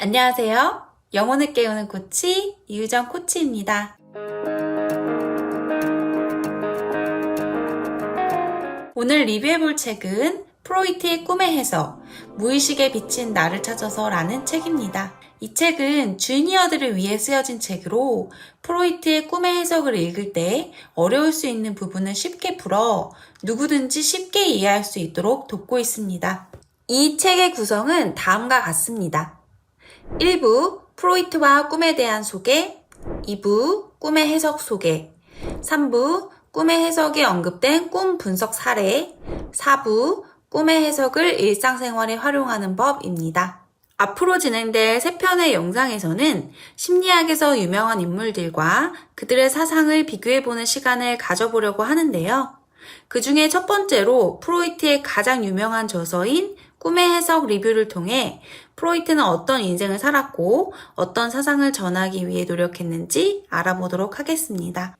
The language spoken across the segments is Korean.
안녕하세요. 영혼을 깨우는 코치 이유정 코치입니다. 오늘 리뷰해볼 책은 프로이트의 꿈의 해석, 무의식에 비친 나를 찾아서 라는 책입니다. 이 책은 주니어들을 위해 쓰여진 책으로 프로이트의 꿈의 해석을 읽을 때 어려울 수 있는 부분을 쉽게 풀어 누구든지 쉽게 이해할 수 있도록 돕고 있습니다. 이 책의 구성은 다음과 같습니다. 1부 프로이트와 꿈에 대한 소개, 2부 꿈의 해석 소개, 3부 꿈의 해석에 언급된 꿈 분석 사례, 4부 꿈의 해석을 일상생활에 활용하는 법입니다. 앞으로 진행될 3편의 영상에서는 심리학에서 유명한 인물들과 그들의 사상을 비교해보는 시간을 가져보려고 하는데요. 그 중에 첫 번째로 프로이트의 가장 유명한 저서인 꿈의 해석 리뷰를 통해 프로이트는 어떤 인생을 살았고 어떤 사상을 전하기 위해 노력했는지 알아보도록 하겠습니다.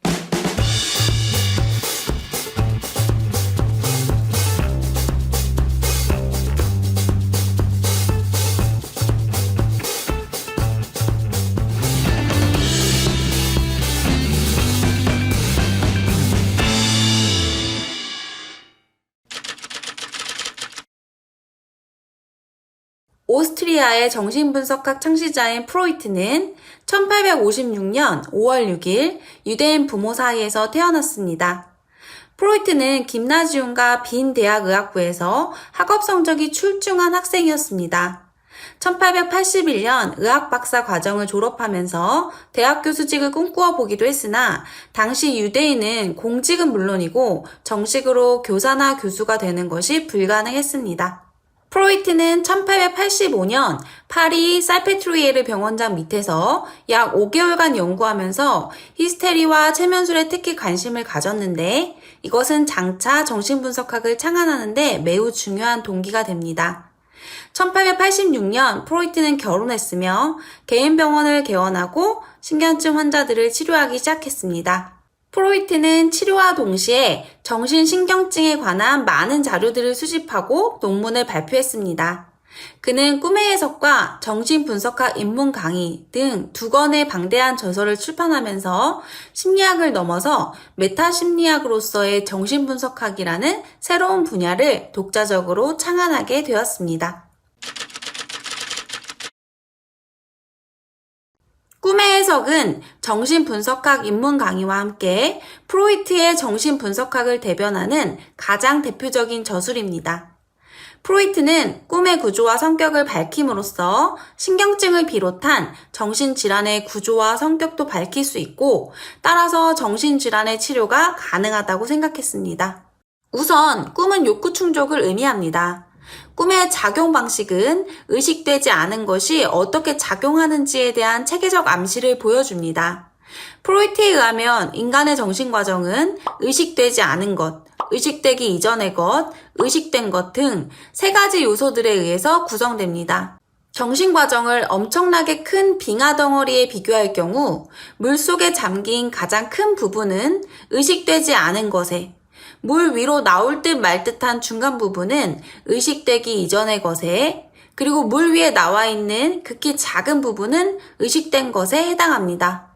오스트리아의 정신분석학 창시자인 프로이트는 1856년 5월 6일 유대인 부모 사이에서 태어났습니다. 프로이트는 김나지움과 빈 대학의학부에서 학업 성적이 출중한 학생이었습니다. 1881년 의학 박사 과정을 졸업하면서 대학 교수직을 꿈꾸어 보기도 했으나 당시 유대인은 공직은 물론이고 정식으로 교사나 교수가 되는 것이 불가능했습니다. 프로이트는 1885년 파리 살페트루이에르 병원장 밑에서 약 5개월간 연구하면서 히스테리와 체면술에 특히 관심을 가졌는데 이것은 장차 정신분석학을 창안하는 데 매우 중요한 동기가 됩니다. 1886년 프로이트는 결혼했으며 개인 병원을 개원하고 신경증 환자들을 치료하기 시작했습니다. 프로이트는 치료와 동시에 정신신경증에 관한 많은 자료들을 수집하고 논문을 발표했습니다. 그는 꿈의 해석과 정신분석학 입문 강의 등 2권의 방대한 저서를 출판하면서 심리학을 넘어서 메타심리학으로서의 정신분석학이라는 새로운 분야를 독자적으로 창안하게 되었습니다. 꿈의 해석은 정신분석학 입문 강의와 함께 프로이트의 정신분석학을 대변하는 가장 대표적인 저술입니다. 프로이트는 꿈의 구조와 성격을 밝힘으로써 신경증을 비롯한 정신질환의 구조와 성격도 밝힐 수 있고 따라서 정신질환의 치료가 가능하다고 생각했습니다. 우선 꿈은 욕구 충족을 의미합니다. 꿈의 작용 방식은 의식되지 않은 것이 어떻게 작용하는지에 대한 체계적 암시를 보여줍니다. 프로이트에 의하면 인간의 정신과정은 의식되지 않은 것, 의식되기 이전의 것, 의식된 것 등 3가지 요소들에 의해서 구성됩니다. 정신과정을 엄청나게 큰 빙하 덩어리에 비교할 경우 물속에 잠긴 가장 큰 부분은 의식되지 않은 것에 물 위로 나올 듯 말 듯한 중간 부분은 의식되기 이전의 것에 그리고 물 위에 나와 있는 극히 작은 부분은 의식된 것에 해당합니다.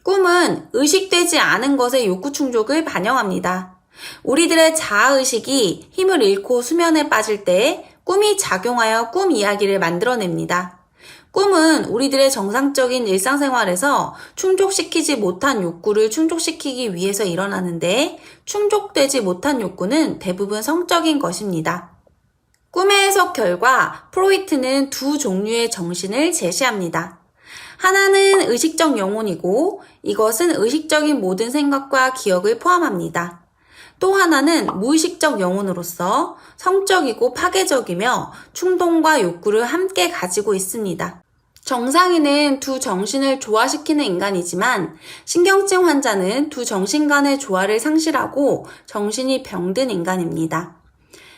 꿈은 의식되지 않은 것의 욕구 충족을 반영합니다. 우리들의 자아의식이 힘을 잃고 수면에 빠질 때 꿈이 작용하여 꿈 이야기를 만들어냅니다. 꿈은 우리들의 정상적인 일상생활에서 충족시키지 못한 욕구를 충족시키기 위해서 일어나는데 충족되지 못한 욕구는 대부분 성적인 것입니다. 꿈의 해석 결과 프로이트는 2 종류의 정신을 제시합니다. 하나는 의식적 영혼이고 이것은 의식적인 모든 생각과 기억을 포함합니다. 또 하나는 무의식적 영혼으로서 성적이고 파괴적이며 충동과 욕구를 함께 가지고 있습니다. 정상인은 2 정신을 조화시키는 인간이지만 신경증 환자는 2 정신 간의 조화를 상실하고 정신이 병든 인간입니다.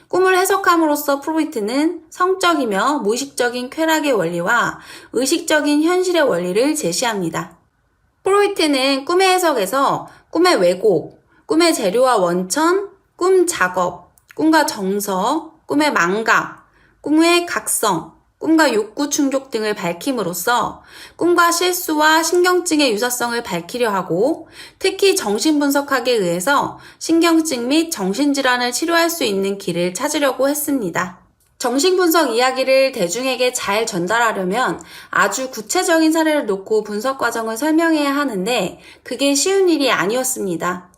꿈을 해석함으로써 프로이트는 성적이며 무의식적인 쾌락의 원리와 의식적인 현실의 원리를 제시합니다. 프로이트는 꿈의 해석에서 꿈의 왜곡, 꿈의 재료와 원천, 꿈 작업, 꿈과 정서, 꿈의 망각, 꿈의 각성, 꿈과 욕구 충족 등을 밝힘으로써 꿈과 실수와 신경증의 유사성을 밝히려 하고 특히 정신분석학에 의해서 신경증 및 정신질환을 치료할 수 있는 길을 찾으려고 했습니다. 정신분석 이야기를 대중에게 잘 전달하려면 아주 구체적인 사례를 놓고 분석 과정을 설명해야 하는데 그게 쉬운 일이 아니었습니다.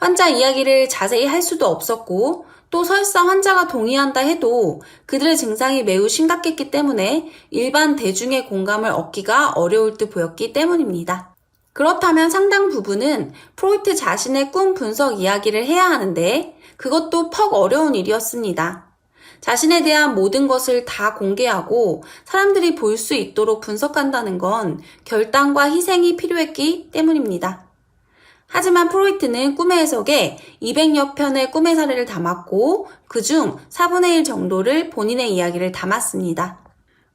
환자 이야기를 자세히 할 수도 없었고 또 설사 환자가 동의한다 해도 그들의 증상이 매우 심각했기 때문에 일반 대중의 공감을 얻기가 어려울 듯 보였기 때문입니다. 그렇다면 상당 부분은 프로이트 자신의 꿈 분석 이야기를 해야 하는데 그것도 퍽 어려운 일이었습니다. 자신에 대한 모든 것을 다 공개하고 사람들이 볼 수 있도록 분석한다는 건 결단과 희생이 필요했기 때문입니다. 하지만 프로이트는 꿈의 해석에 200여 편의 꿈의 사례를 담았고 그중 4분의 1 정도를 본인의 이야기를 담았습니다.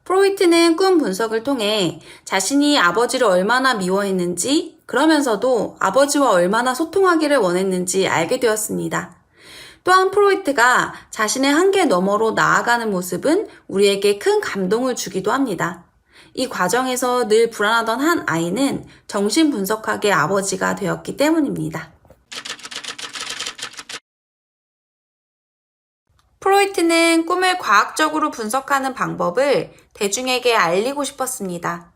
프로이트는 꿈 분석을 통해 자신이 아버지를 얼마나 미워했는지 그러면서도 아버지와 얼마나 소통하기를 원했는지 알게 되었습니다. 또한 프로이트가 자신의 한계 너머로 나아가는 모습은 우리에게 큰 감동을 주기도 합니다. 이 과정에서 늘 불안하던 한 아이는 정신분석학의 아버지가 되었기 때문입니다. 프로이트는 꿈을 과학적으로 분석하는 방법을 대중에게 알리고 싶었습니다.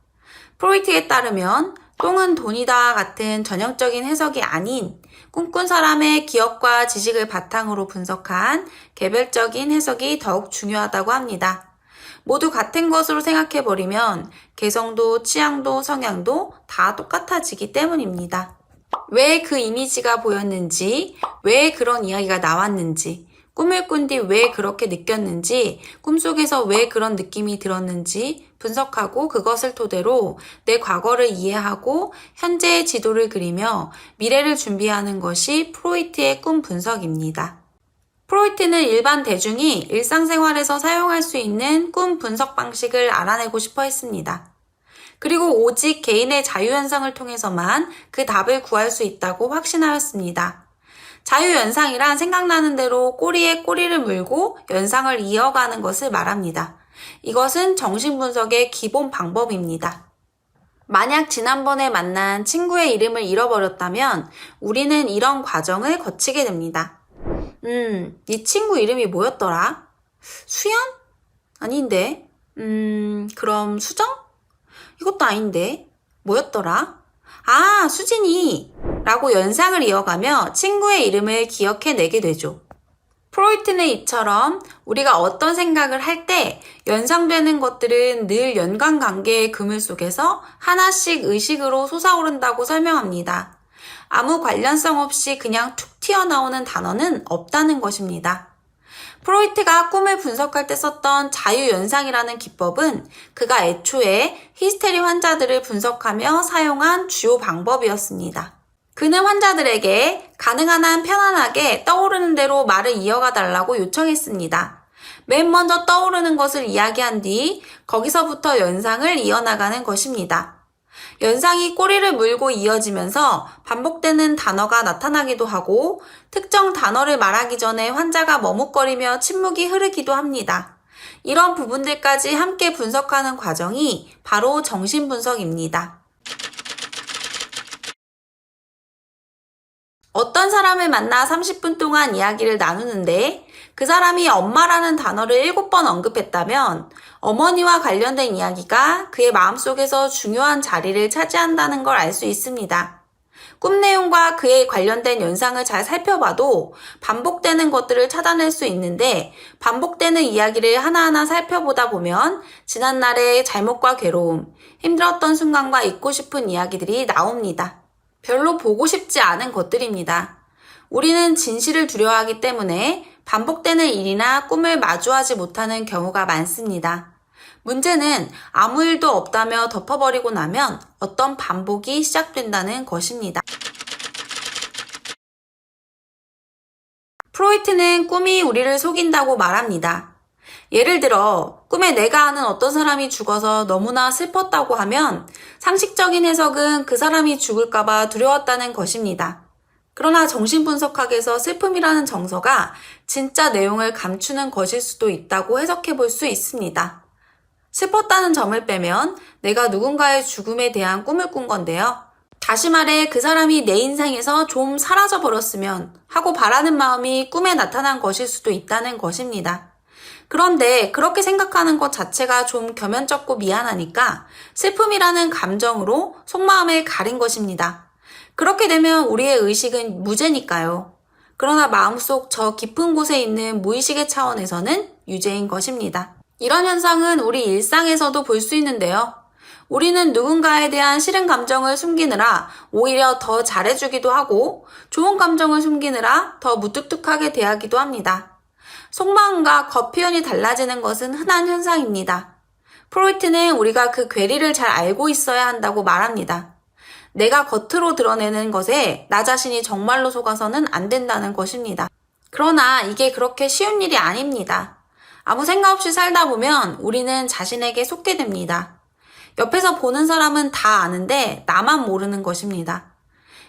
프로이트에 따르면 똥은 돈이다 같은 전형적인 해석이 아닌 꿈꾼 사람의 기억과 지식을 바탕으로 분석한 개별적인 해석이 더욱 중요하다고 합니다. 모두 같은 것으로 생각해버리면 개성도, 취향도, 성향도 다 똑같아지기 때문입니다. 왜 그 이미지가 보였는지, 왜 그런 이야기가 나왔는지, 꿈을 꾼 뒤 왜 그렇게 느꼈는지, 꿈속에서 왜 그런 느낌이 들었는지 분석하고 그것을 토대로 내 과거를 이해하고 현재의 지도를 그리며 미래를 준비하는 것이 프로이트의 꿈 분석입니다. 프로이트는 일반 대중이 일상생활에서 사용할 수 있는 꿈 분석 방식을 알아내고 싶어 했습니다. 그리고 오직 개인의 자유현상을 통해서만 그 답을 구할 수 있다고 확신하였습니다. 자유연상이란 생각나는 대로 꼬리에 꼬리를 물고 연상을 이어가는 것을 말합니다. 이것은 정신분석의 기본 방법입니다. 만약 지난번에 만난 친구의 이름을 잃어버렸다면 우리는 이런 과정을 거치게 됩니다. 네 친구 이름이 뭐였더라? 수연? 아닌데. 그럼 수정? 이것도 아닌데. 뭐였더라? 아, 수진이! 라고 연상을 이어가며 친구의 이름을 기억해내게 되죠. 프로이트는 이처럼 우리가 어떤 생각을 할 때 연상되는 것들은 늘 연관관계의 그물 속에서 하나씩 의식으로 솟아오른다고 설명합니다. 아무 관련성 없이 그냥 툭 튀어나오는 단어는 없다는 것입니다. 프로이트가 꿈을 분석할 때 썼던 자유연상이라는 기법은 그가 애초에 히스테리 환자들을 분석하며 사용한 주요 방법이었습니다. 그는 환자들에게 가능한 한 편안하게 떠오르는 대로 말을 이어가 달라고 요청했습니다. 맨 먼저 떠오르는 것을 이야기한 뒤 거기서부터 연상을 이어나가는 것입니다. 연상이 꼬리를 물고 이어지면서 반복되는 단어가 나타나기도 하고 특정 단어를 말하기 전에 환자가 머뭇거리며 침묵이 흐르기도 합니다. 이런 부분들까지 함께 분석하는 과정이 바로 정신분석입니다. 어떤 사람을 만나 30분 동안 이야기를 나누는데 그 사람이 엄마라는 단어를 7번 언급했다면 어머니와 관련된 이야기가 그의 마음속에서 중요한 자리를 차지한다는 걸 알 수 있습니다. 꿈 내용과 그에 관련된 연상을 잘 살펴봐도 반복되는 것들을 찾아낼 수 있는데 반복되는 이야기를 하나하나 살펴보다 보면 지난날의 잘못과 괴로움, 힘들었던 순간과 잊고 싶은 이야기들이 나옵니다. 별로 보고 싶지 않은 것들입니다. 우리는 진실을 두려워하기 때문에 반복되는 일이나 꿈을 마주하지 못하는 경우가 많습니다. 문제는 아무 일도 없다며 덮어버리고 나면 어떤 반복이 시작된다는 것입니다. 프로이트는 꿈이 우리를 속인다고 말합니다. 예를 들어 꿈에 내가 아는 어떤 사람이 죽어서 너무나 슬펐다고 하면 상식적인 해석은 그 사람이 죽을까봐 두려웠다는 것입니다. 그러나 정신분석학에서 슬픔이라는 정서가 진짜 내용을 감추는 것일 수도 있다고 해석해 볼 수 있습니다. 슬펐다는 점을 빼면 내가 누군가의 죽음에 대한 꿈을 꾼 건데요. 다시 말해 그 사람이 내 인생에서 좀 사라져 버렸으면 하고 바라는 마음이 꿈에 나타난 것일 수도 있다는 것입니다. 그런데 그렇게 생각하는 것 자체가 좀 겸연쩍고 미안하니까 슬픔이라는 감정으로 속마음을 가린 것입니다. 그렇게 되면 우리의 의식은 무죄니까요. 그러나 마음속 저 깊은 곳에 있는 무의식의 차원에서는 유죄인 것입니다. 이런 현상은 우리 일상에서도 볼 수 있는데요. 우리는 누군가에 대한 싫은 감정을 숨기느라 오히려 더 잘해주기도 하고 좋은 감정을 숨기느라 더 무뚝뚝하게 대하기도 합니다. 속마음과 겉표현이 달라지는 것은 흔한 현상입니다. 프로이트는 우리가 그 괴리를 잘 알고 있어야 한다고 말합니다. 내가 겉으로 드러내는 것에 나 자신이 정말로 속아서는 안 된다는 것입니다. 그러나 이게 그렇게 쉬운 일이 아닙니다. 아무 생각 없이 살다 보면 우리는 자신에게 속게 됩니다. 옆에서 보는 사람은 다 아는데 나만 모르는 것입니다.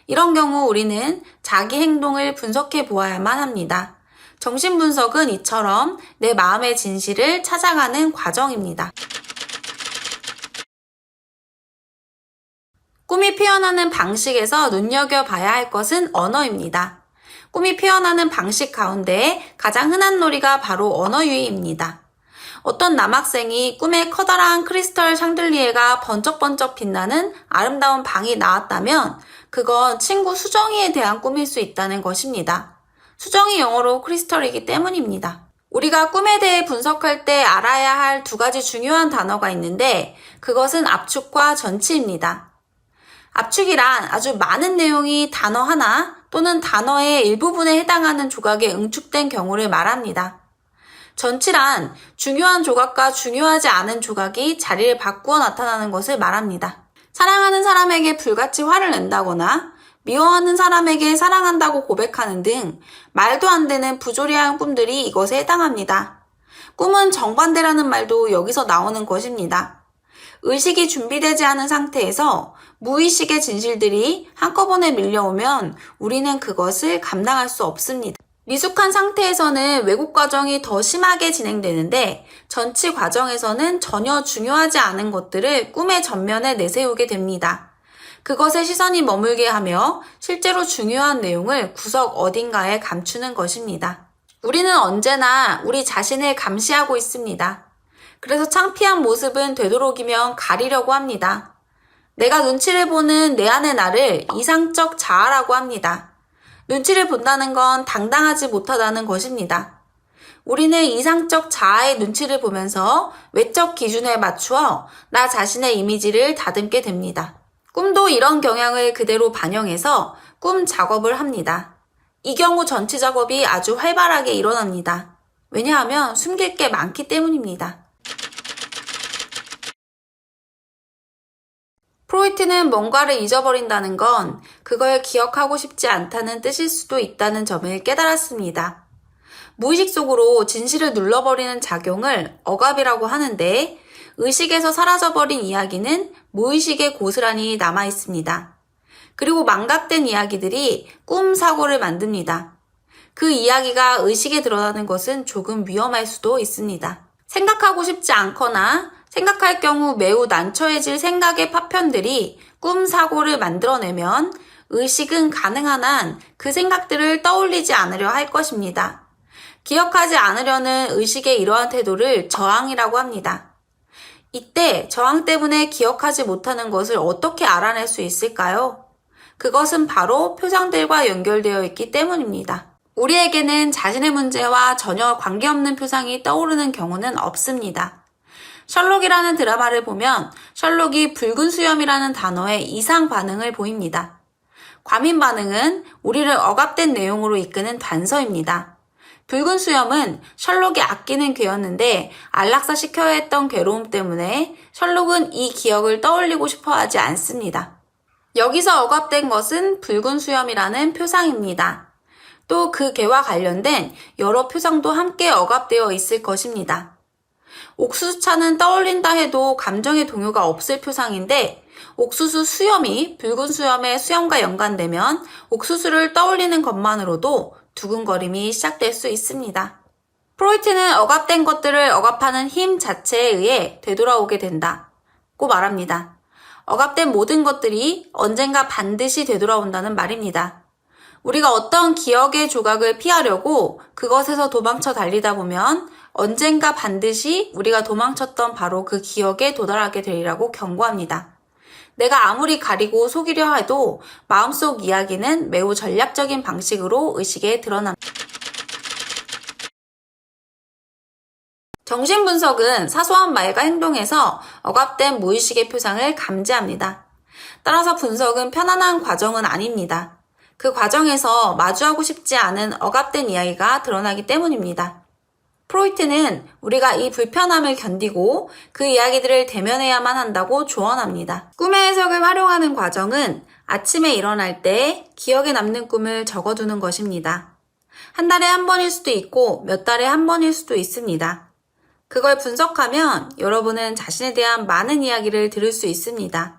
이런 경우 우리는 자기 행동을 분석해 보아야만 합니다. 정신분석은 이처럼 내 마음의 진실을 찾아가는 과정입니다. 꿈이 표현하는 방식에서 눈여겨봐야 할 것은 언어입니다. 꿈이 표현하는 방식 가운데 가장 흔한 놀이가 바로 언어 유희입니다. 어떤 남학생이 꿈에 커다란 크리스털 샹들리에가 번쩍번쩍 빛나는 아름다운 방이 나왔다면 그건 친구 수정이에 대한 꿈일 수 있다는 것입니다. 수정이 영어로 크리스털이기 때문입니다. 우리가 꿈에 대해 분석할 때 알아야 할 두 가지 중요한 단어가 있는데 그것은 압축과 전치입니다. 압축이란 아주 많은 내용이 단어 하나 또는 단어의 일부분에 해당하는 조각에 응축된 경우를 말합니다. 전치란 중요한 조각과 중요하지 않은 조각이 자리를 바꾸어 나타나는 것을 말합니다. 사랑하는 사람에게 불같이 화를 낸다거나 미워하는 사람에게 사랑한다고 고백하는 등 말도 안 되는 부조리한 꿈들이 이것에 해당합니다. 꿈은 정반대라는 말도 여기서 나오는 것입니다. 의식이 준비되지 않은 상태에서 무의식의 진실들이 한꺼번에 밀려오면 우리는 그것을 감당할 수 없습니다. 미숙한 상태에서는 왜곡 과정이 더 심하게 진행되는데 전치 과정에서는 전혀 중요하지 않은 것들을 꿈의 전면에 내세우게 됩니다. 그것에 시선이 머물게 하며 실제로 중요한 내용을 구석 어딘가에 감추는 것입니다. 우리는 언제나 우리 자신을 감시하고 있습니다. 그래서 창피한 모습은 되도록이면 가리려고 합니다. 내가 눈치를 보는 내 안의 나를 이상적 자아라고 합니다. 눈치를 본다는 건 당당하지 못하다는 것입니다. 우리는 이상적 자아의 눈치를 보면서 외적 기준에 맞추어 나 자신의 이미지를 다듬게 됩니다. 꿈도 이런 경향을 그대로 반영해서 꿈 작업을 합니다. 이 경우 전치 작업이 아주 활발하게 일어납니다. 왜냐하면 숨길 게 많기 때문입니다. 프로이트는 뭔가를 잊어버린다는 건 그걸 기억하고 싶지 않다는 뜻일 수도 있다는 점을 깨달았습니다. 무의식 속으로 진실을 눌러버리는 작용을 억압이라고 하는데 의식에서 사라져버린 이야기는 무의식에 고스란히 남아있습니다. 그리고 망각된 이야기들이 꿈 사고를 만듭니다. 그 이야기가 의식에 드러나는 것은 조금 위험할 수도 있습니다. 생각하고 싶지 않거나 생각할 경우 매우 난처해질 생각의 파편들이 꿈 사고를 만들어내면 의식은 가능한 한 그 생각들을 떠올리지 않으려 할 것입니다. 기억하지 않으려는 의식의 이러한 태도를 저항이라고 합니다. 이때 저항 때문에 기억하지 못하는 것을 어떻게 알아낼 수 있을까요? 그것은 바로 표상들과 연결되어 있기 때문입니다. 우리에게는 자신의 문제와 전혀 관계없는 표상이 떠오르는 경우는 없습니다. 셜록이라는 드라마를 보면 셜록이 붉은 수염이라는 단어에 이상 반응을 보입니다. 과민 반응은 우리를 억압된 내용으로 이끄는 단서입니다. 붉은 수염은 셜록이 아끼는 괴였는데 안락사 시켜야 했던 괴로움 때문에 셜록은 이 기억을 떠올리고 싶어 하지 않습니다. 여기서 억압된 것은 붉은 수염이라는 표상입니다. 또 그 괴와 관련된 여러 표상도 함께 억압되어 있을 것입니다. 옥수수차는 떠올린다 해도 감정의 동요가 없을 표상인데 옥수수 수염이 붉은 수염의 수염과 연관되면 옥수수를 떠올리는 것만으로도 두근거림이 시작될 수 있습니다. 프로이트는 억압된 것들을 억압하는 힘 자체에 의해 되돌아오게 된다고 말합니다. 억압된 모든 것들이 언젠가 반드시 되돌아온다는 말입니다. 우리가 어떤 기억의 조각을 피하려고 그것에서 도망쳐 달리다 보면 언젠가 반드시 우리가 도망쳤던 바로 그 기억에 도달하게 되리라고 경고합니다. 내가 아무리 가리고 속이려 해도 마음속 이야기는 매우 전략적인 방식으로 의식에 드러납니다. 정신분석은 사소한 말과 행동에서 억압된 무의식의 표상을 감지합니다. 따라서 분석은 편안한 과정은 아닙니다. 그 과정에서 마주하고 싶지 않은 억압된 이야기가 드러나기 때문입니다. 프로이트는 우리가 이 불편함을 견디고 그 이야기들을 대면해야만 한다고 조언합니다. 꿈의 해석을 활용하는 과정은 아침에 일어날 때 기억에 남는 꿈을 적어두는 것입니다. 한 달에 한 번일 수도 있고 몇 달에 한 번일 수도 있습니다. 그걸 분석하면 여러분은 자신에 대한 많은 이야기를 들을 수 있습니다.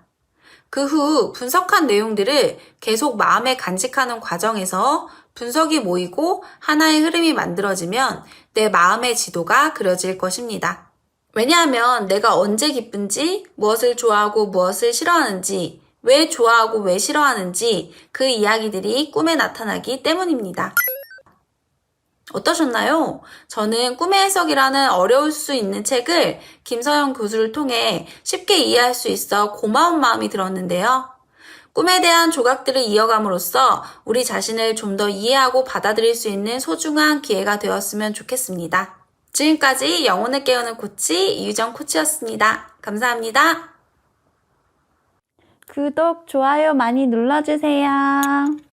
그 후 분석한 내용들을 계속 마음에 간직하는 과정에서 분석이 모이고 하나의 흐름이 만들어지면 내 마음의 지도가 그려질 것입니다. 왜냐하면 내가 언제 기쁜지, 무엇을 좋아하고 무엇을 싫어하는지, 왜 좋아하고 왜 싫어하는지 그 이야기들이 꿈에 나타나기 때문입니다. 어떠셨나요? 저는 꿈의 해석이라는 어려울 수 있는 책을 김서영 교수를 통해 쉽게 이해할 수 있어 고마운 마음이 들었는데요. 꿈에 대한 조각들을 이어감으로써 우리 자신을 좀 더 이해하고 받아들일 수 있는 소중한 기회가 되었으면 좋겠습니다. 지금까지 영혼을 깨우는 코치 이유정 코치였습니다. 감사합니다. 구독, 좋아요 많이 눌러주세요.